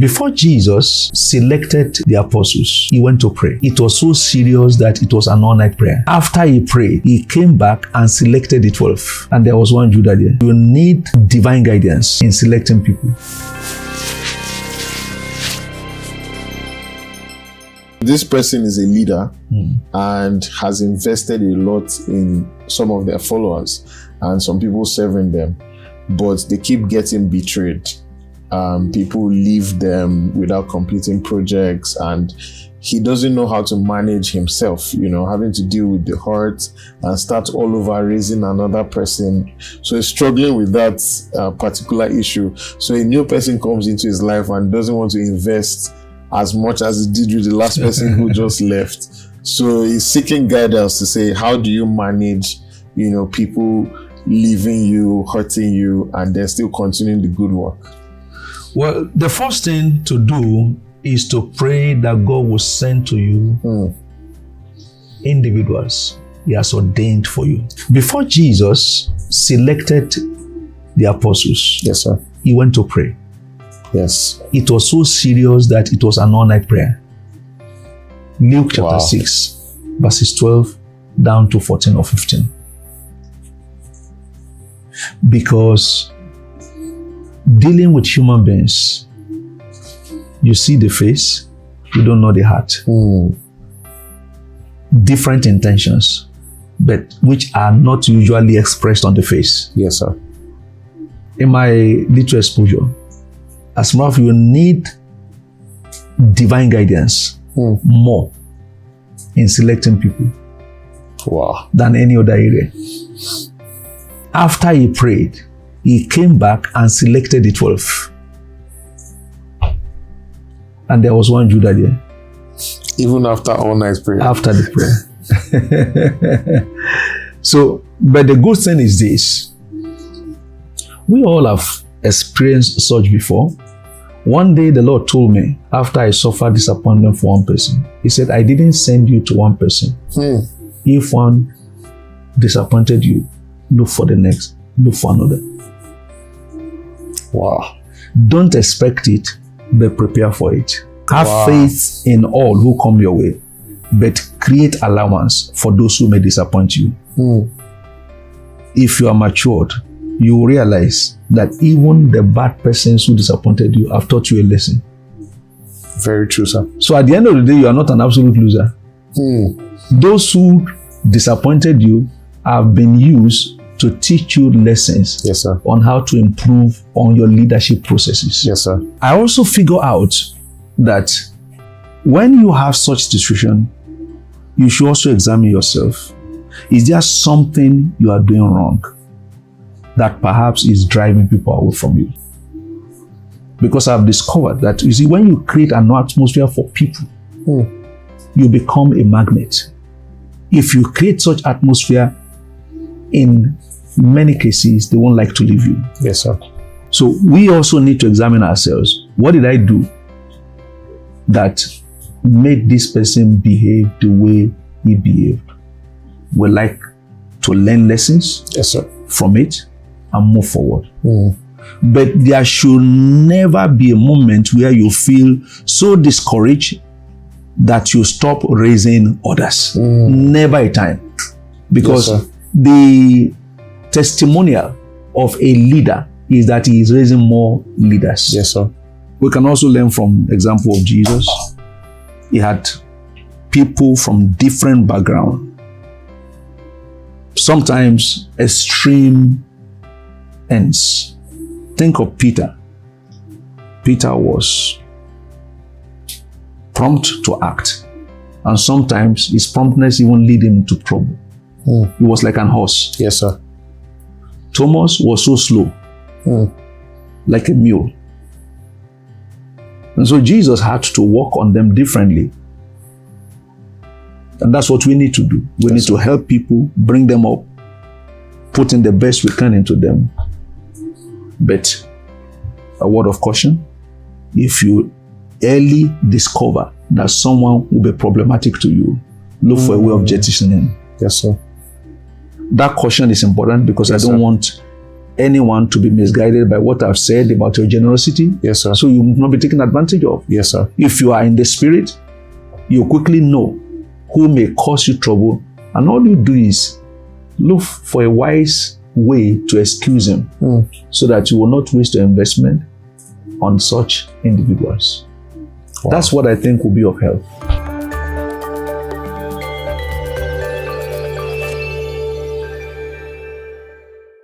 Before Jesus selected the apostles, he went to pray. It was so serious that it was an all-night prayer. After he prayed, he came back and selected the 12. And there was one Judah there. You need divine guidance in selecting people. This person is a leader and has invested a lot in some of their followers and some people serving them, but they keep getting betrayed. People leave them without completing projects, and he doesn't know how to manage himself, having to deal with the hurt and start all over raising another person. So he's struggling with that particular issue. So a new person comes into his life and doesn't want to invest as much as he did with the last person who just left. So he's seeking guidance to say, how do you manage, people leaving you, hurting you, and then still continuing the good work? Well, the first thing to do is to pray that God will send to you individuals He has ordained for you. Before Jesus selected the apostles, yes, sir, he went to pray. Yes. It was so serious that it was an all-night prayer. Luke chapter 6, verses 12 down to 14 or 15. Because dealing with human beings, you see the face, you don't know the heart. Different intentions, but which are not usually expressed on the face. Yes, sir. In my little exposure, as much as you need divine guidance more in selecting people than any other area. After he prayed, he came back and selected the 12. And there was one Judah there. Even after all night prayer. After the prayer. So, but the good thing is this. We all have experienced such before. One day the Lord told me, after I suffered disappointment for one person, He said, I didn't send you to one person. If one disappointed you, look for the next, look for another. Wow. Don't expect it, but prepare for it. Have faith in all who come your way, but create allowance for those who may disappoint you. If you are matured, you will realize that even the bad persons who disappointed you have taught you a lesson. Very true, sir. So at the end of the day, you are not an absolute loser. Those who disappointed you have been used to teach you lessons, yes, sir, on how to improve on your leadership processes. Yes, sir. I also figure out that when you have such situation, you should also examine yourself. Is there something you are doing wrong that perhaps is driving people away from you? Because I've discovered that, you see, when you create an atmosphere for people, you become a magnet. If you create such atmosphere, in many cases, they won't like to leave you. Yes, sir. So we also need to examine ourselves. What did I do that made this person behave the way he behaved? We like to learn lessons, yes, sir, from it and move forward. But there should never be a moment where you feel so discouraged that you stop raising others. Never a time. Because yes, the testimonial of a leader is that he is raising more leaders. Yes, sir. We can also learn from the example of Jesus. He had people from different backgrounds, sometimes extreme ends. Think of Peter. Peter was prompt to act, and sometimes his promptness even lead him into trouble. He was like an horse. Yes, sir. Thomas was so slow, like a mule. And so Jesus had to work on them differently. And that's what we need to do. We need to help people, bring them up, put in the best we can into them. But a word of caution, if you early discover that someone will be problematic to you, look for a way of jettisoning. Yes, sir. That caution is important because I don't want anyone to be misguided by what I've said about your generosity. Yes, sir. So you will not be taken advantage of. Yes, sir. If you are in the spirit, you quickly know who may cause you trouble, and all you do is look for a wise way to excuse him so that you will not waste your investment on such individuals. Wow. That's what I think will be of help.